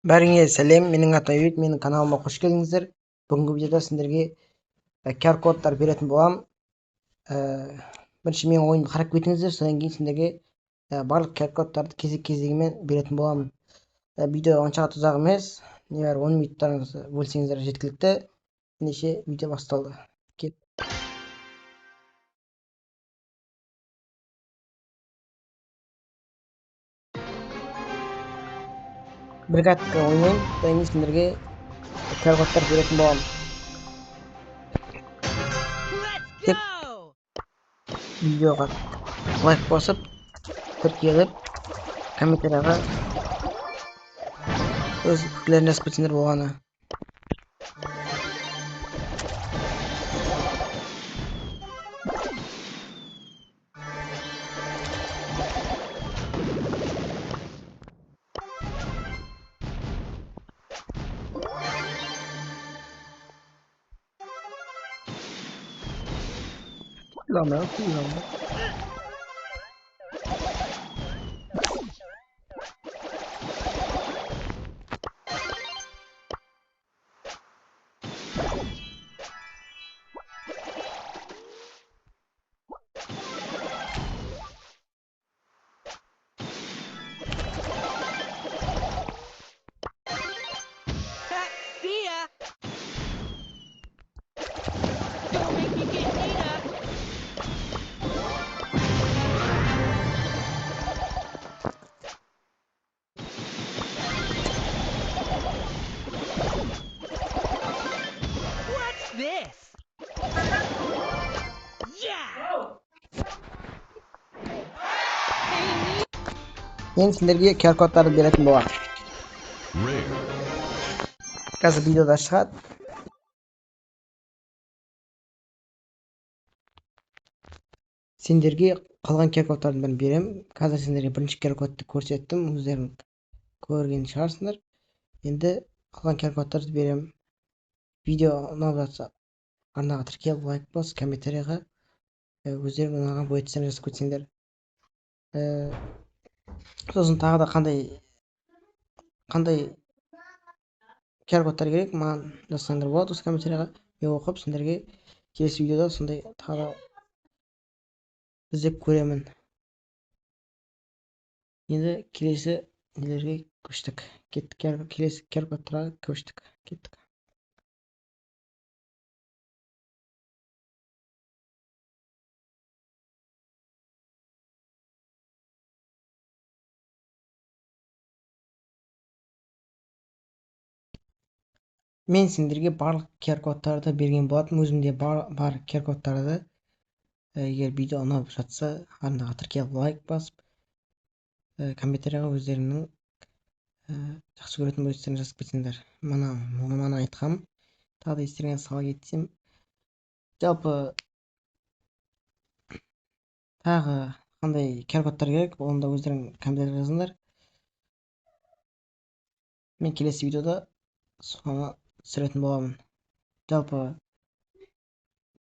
Бәріңе сәлем, менің атым Айбек, менің каналыма қош келдіңіздер. Бүгінгі видеода сендерге QR кодтар беретін болам. Бірінші менің ойымды қарап кетіңіздер, содан кейін сендерге барлық QR кодтарды кезек-кезегімен беретін болам. Видео оншалықты ұзақ емес, небәрі 10 минуттарыңызды бөлсеңіздер жеткілікті. Ендеше видео басталды. Кет. Бригадка ойнаймын, содан кейін сендерге QR кодтар беретін болам. Видеоға лайк басып, тіркеліп, комментарияға өз пікірлерін жазып кетсеңдер болғаны. Lama, This? Yeah! Енді сендерге QR кодтарды беретін болам. Қазір видеода шығады. Сендерге қалған QR кодтардың бәрін берем. Қазір сендерге бірінші QR кодты көрсеттім, өздерің көрген шығарсыңдар. Енді қалған QR кодтарды берем. Видео ұнап жатса арнаға тіркеліп, лайк бас, комментарияға өздерің ұнаған бөлеттерін жазып кетсеңдер. Сосын тағы да қандай QR кодтар керек, маған жазсаңдар болады осы комментарияға. Мен оқып сендерге келесі видеода сондай тағы іздеп көремін. Енді келесі нелерге көштік. Келесі QR кодтарға көштік. Кеттік. Мен сендерге барлық QR кодтарды берген болатын. Өзімде бар QR кодтарды. Егер видео ұнап жатса, арнаға тіркеліп лайк басып, комментарияға өздеріңнің жақсы көретін бөлеттерін жазып кетсеңдер. Мана айтқам. Тағы да естеріңе сала кетсем, жалпы тағы қандай QR кодтар керек, оны да өздерің комментарияға жазыңдар. Мен келесі видеода соны түсіретін боламын. Жалпы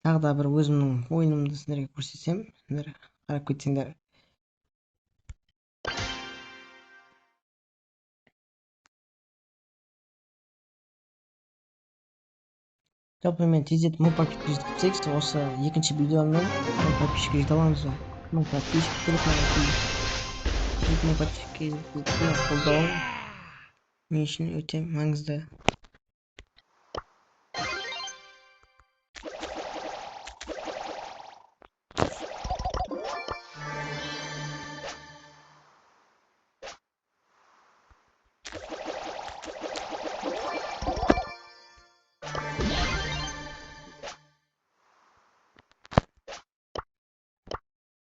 тағы да бір өзімнің ойынымды сендерге көрсетсем, сендер қарап кетсеңдер. Жалпы мен тездетіп 1000 подписчикке жеткізсек, осы екінші видеомен 1000 подписчикке жете аламыз ба? 1000 подписчик керек маған. 2000 подписчикке жеткізу қолдауың мен үшін өте маңызды.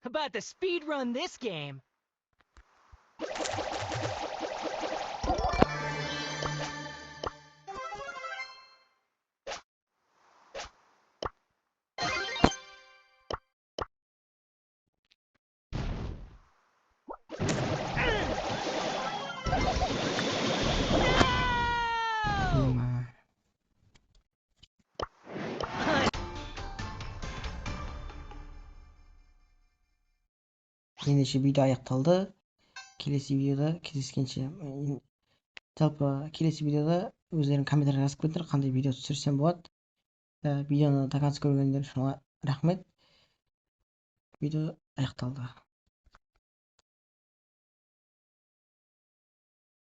About to speed run this game. Ендеше видео аяқталды. Келесі видеода кездескенше Жалпы келесі видеода өздерің комментарий жазып кетіңдер, қандай видео түсірсем болады. Видеоны до конца көргендер үшін рахмет. Видео аяқталды.